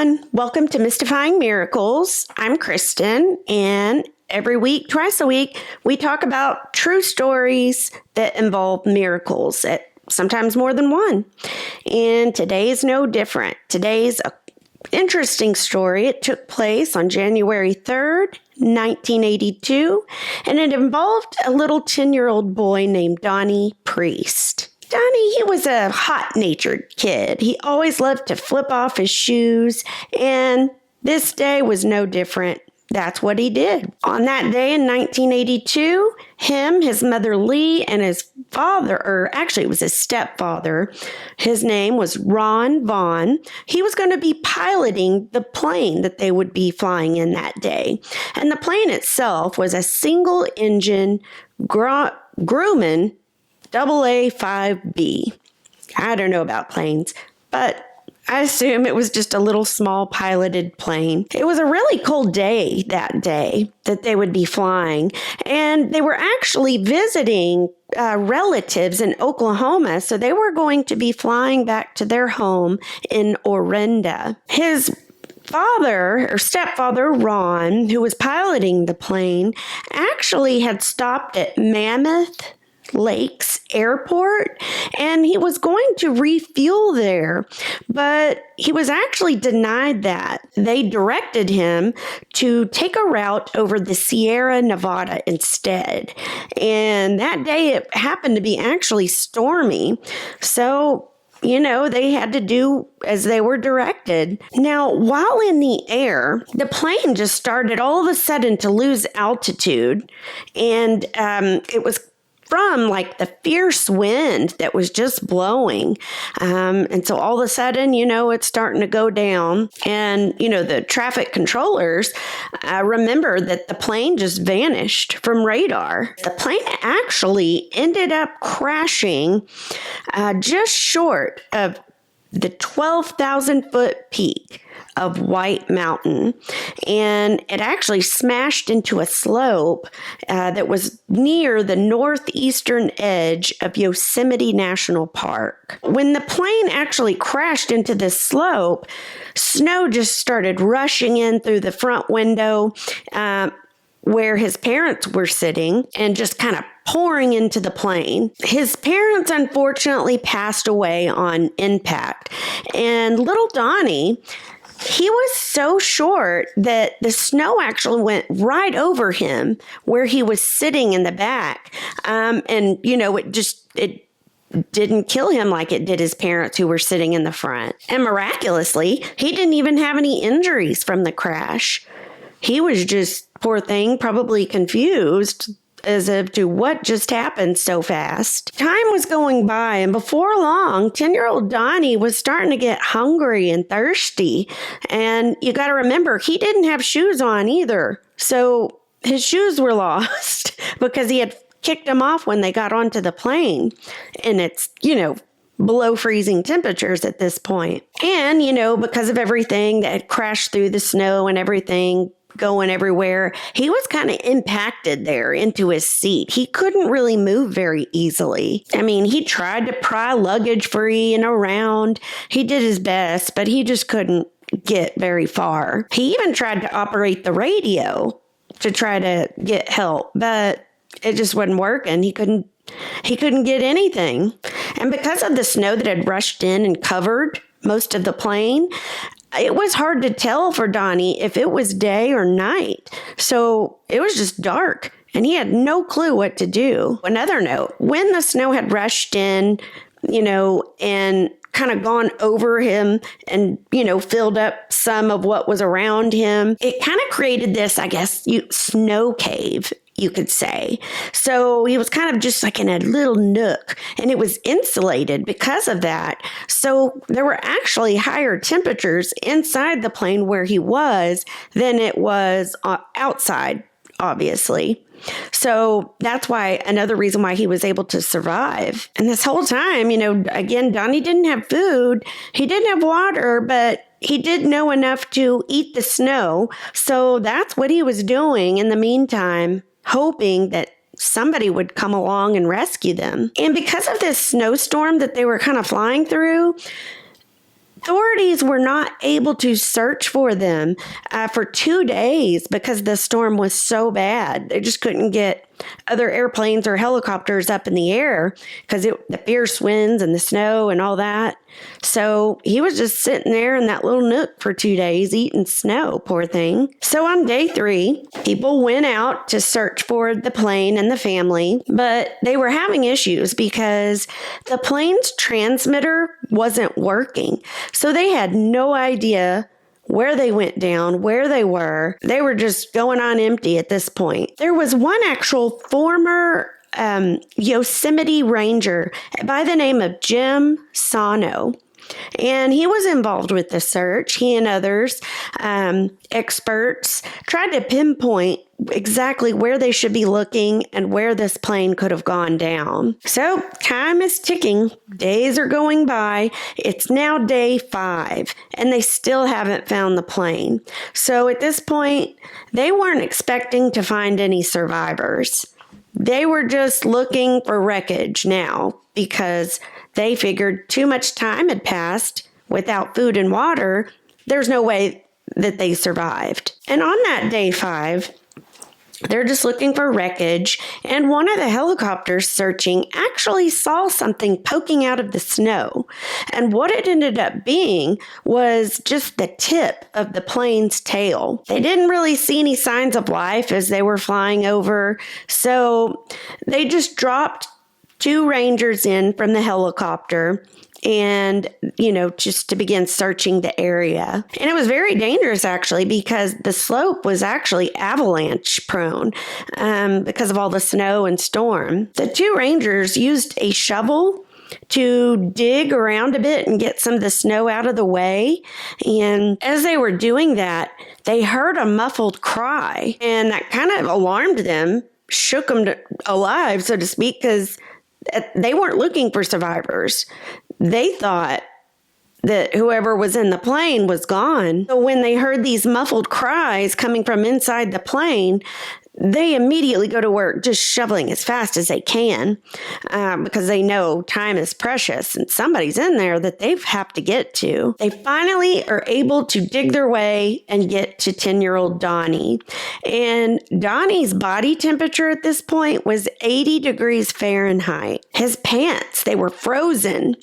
everyone. Welcome to Mystifying Miracles. I'm Kristen, and every week, twice a week, we talk about true stories that involve miracles, sometimes more than one. And today is no different. Today's an interesting story. It took place on January 3rd, 1982, and it involved a little 10-year-old boy named Donnie Priest. Donnie, he was a hot-natured kid. He always loved to flip off his shoes, and this day was no different. That's what he did. On that day in 1982, him, his mother Lee, and his father, or actually it was his stepfather, his name was Ron Vaughn. He was going to be piloting the plane that they would be flying in that day. And the plane itself was a single-engine Grumman AA-5B. I don't know about planes, but I assume it was just a little small piloted plane. It was a really cold day that day that they would be flying, and they were actually visiting relatives in Oklahoma, so they were going to be flying back to their home in Orinda. His father or stepfather, Ron, who was piloting the plane, actually had stopped at Mammoth Lakes Airport, and he was going to refuel there, but he was actually denied that. They directed him to take a route over the Sierra Nevada instead, and that day it happened to be actually stormy, so they had to do as they were directed. Now, while in the air, the plane just started all of a sudden to lose altitude, and it was from like the fierce wind that was just blowing. And so all of a sudden, it's starting to go down. And, the traffic controllers remember that the plane just vanished from radar. The plane actually ended up crashing just short of the 12,000 foot peak of White Mountain, and it actually smashed into a slope that was near the northeastern edge of Yosemite National Park. When the plane actually crashed into this slope, snow just started rushing in through the front window where his parents were sitting and just kind of pouring into the plane. His parents unfortunately passed away on impact, and little Donnie, he was so short that the snow actually went right over him where he was sitting in the back. It didn't kill him like it did his parents who were sitting in the front. And miraculously, he didn't even have any injuries from the crash. He was just, poor thing, probably confused as to what just happened so fast. Time was going by, and before long, 10-year-old Donnie was starting to get hungry and thirsty. And you got to remember, he didn't have shoes on either. So his shoes were lost because he had kicked them off when they got onto the plane. And it's, below freezing temperatures at this point. And, because of everything that had crashed through the snow and everything going everywhere, he was kind of impacted there into his seat. He couldn't really move very easily. I mean, he tried to pry luggage free and around. He did his best, but he just couldn't get very far. He even tried to operate the radio to try to get help, but it just wasn't working. He couldn't get anything. And because of the snow that had rushed in and covered most of the plane, it was hard to tell for Donnie if it was day or night. So it was just dark, and he had no clue what to do. Another note, when the snow had rushed in, and kind of gone over him and, filled up some of what was around him, it kind of created this, snow cave, you could say. So he was kind of just like in a little nook, and it was insulated because of that. So there were actually higher temperatures inside the plane where he was than it was outside, obviously. So that's why another reason why he was able to survive. And this whole time, again, Donnie didn't have food. He didn't have water, but he did know enough to eat the snow. So that's what he was doing in the meantime, hoping that somebody would come along and rescue them. And because of this snowstorm that they were kind of flying through, Authorities were not able to search for them for 2 days because the storm was so bad. They just couldn't get other airplanes or helicopters up in the air because the fierce winds and the snow and all that. So he was just sitting there in that little nook for 2 days eating snow, poor thing. So on day 3, people went out to search for the plane and the family, but they were having issues because the plane's transmitter wasn't working. So they had no idea where they went down, where they were. They were just going on empty at this point. There was one actual former Yosemite ranger by the name of Jim Sano. And he was involved with the search. He and others, experts, tried to pinpoint exactly where they should be looking and where this plane could have gone down. So time is ticking. Days are going by. It's now day 5, and they still haven't found the plane. So at this point, they weren't expecting to find any survivors. They were just looking for wreckage now because they figured too much time had passed without food and water. There's no way that they survived. And on that day 5, they're just looking for wreckage, and one of the helicopters searching actually saw something poking out of the snow. And what it ended up being was just the tip of the plane's tail. They didn't really see any signs of life as they were flying over, so they just dropped 2 rangers in from the helicopter and, just to begin searching the area. And it was very dangerous, actually, because the slope was actually avalanche prone because of all the snow and storm. The 2 rangers used a shovel to dig around a bit and get some of the snow out of the way. And as they were doing that, they heard a muffled cry, and that kind of alarmed them, shook them alive, so to speak, because they weren't looking for survivors. They thought that whoever was in the plane was gone. So when they heard these muffled cries coming from inside the plane, they immediately go to work just shoveling as fast as they can because they know time is precious and somebody's in there that they have to get to. They finally are able to dig their way and get to 10-year-old Donnie. And Donnie's body temperature at this point was 80 degrees Fahrenheit. His pants, they were frozen,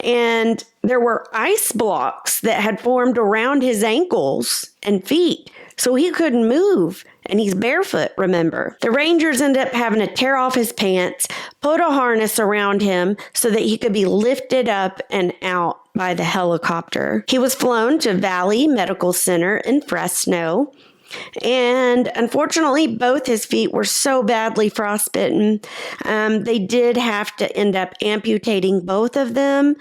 and there were ice blocks that had formed around his ankles and feet, so he couldn't move. And he's barefoot, remember. The Rangers ended up having to tear off his pants, put a harness around him so that he could be lifted up and out by the helicopter. He was flown to Valley Medical Center in Fresno. And unfortunately, both his feet were so badly frostbitten, they did have to end up amputating both of them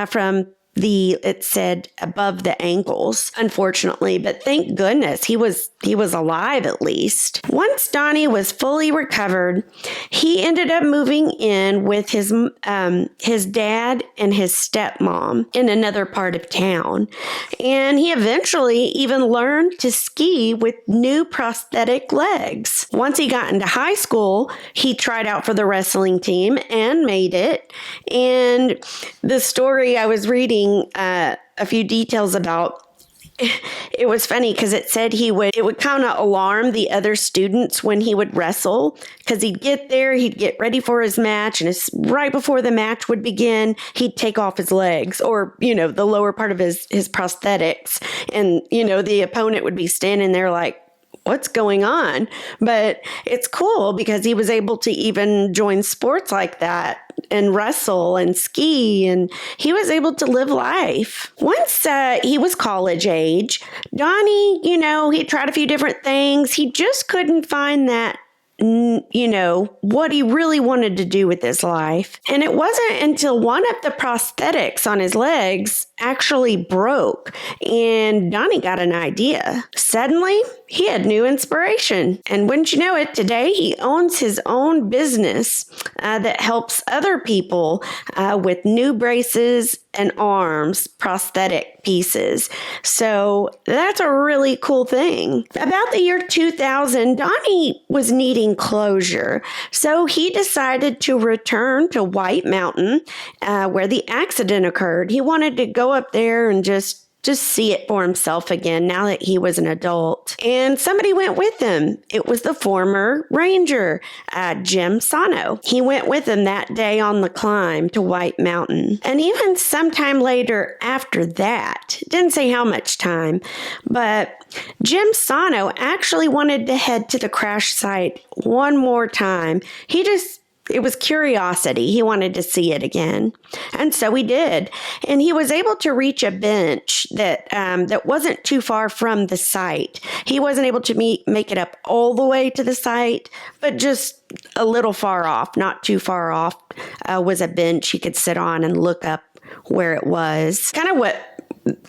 from it said above the ankles, unfortunately, but thank goodness he was alive at least. Once Donnie was fully recovered, he ended up moving in with his dad and his stepmom in another part of town. And he eventually even learned to ski with new prosthetic legs. Once he got into high school, he tried out for the wrestling team and made it. And the story I was reading a few details about, it was funny because it said it would kind of alarm the other students when he would wrestle, because he'd get there, he'd get ready for his match, and right before the match would begin, he'd take off his legs or, the lower part of his prosthetics. And, the opponent would be standing there like, what's going on? But it's cool because he was able to even join sports like that and wrestle and ski, and he was able to live life. Once he was college age, Donnie, he tried a few different things. He just couldn't find that, what he really wanted to do with his life. And it wasn't until one of the prosthetics on his legs actually broke and Donnie got an idea. Suddenly, he had new inspiration. And wouldn't you know it, today he owns his own business that helps other people with new braces and arms, prosthetic pieces. So that's a really cool thing. About the year 2000, Donnie was needing closure. So he decided to return to White Mountain where the accident occurred. He wanted to go go up there and just see it for himself again now that he was an adult. And somebody went with him. It was the former ranger, Jim Sano. He went with him that day on the climb to White Mountain. And even sometime later after that, didn't say how much time, but Jim Sano actually wanted to head to the crash site one more time. It was curiosity. He wanted to see it again. And so he did. And he was able to reach a bench that wasn't too far from the site. He wasn't able to make it up all the way to the site, but just a little far off, not too far off, was a bench he could sit on and look up where it was. Kind of what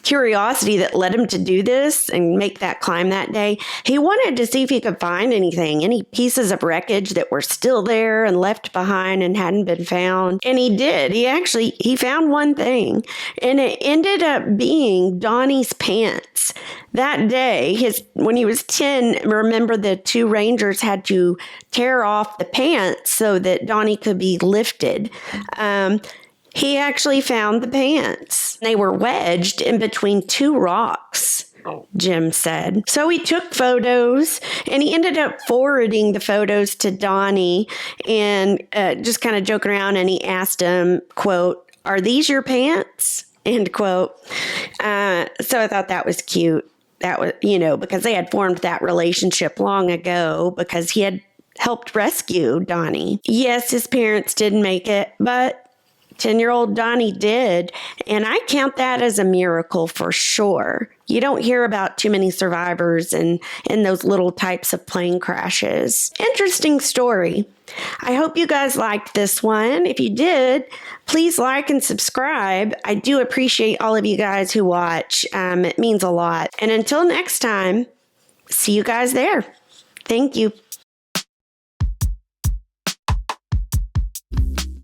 curiosity that led him to do this and make that climb that day. He wanted to see if he could find anything, any pieces of wreckage that were still there and left behind and hadn't been found. And he did. He found one thing, and it ended up being Donnie's pants. That day, when he was 10, remember the two rangers had to tear off the pants so that Donnie could be lifted. He actually found the pants. They were wedged in between two rocks, Jim said. So he took photos, and he ended up forwarding the photos to Donnie and just kind of joking around, and he asked him, quote, "Are these your pants?" End quote. So I thought that was cute. That was, because they had formed that relationship long ago because he had helped rescue Donnie. Yes, his parents didn't make it, but 10-year-old Donnie did, and I count that as a miracle for sure. You don't hear about too many survivors in those little types of plane crashes. Interesting story. I hope you guys liked this one. If you did, please like and subscribe. I do appreciate all of you guys who watch. It means a lot. And until next time, see you guys there. Thank you.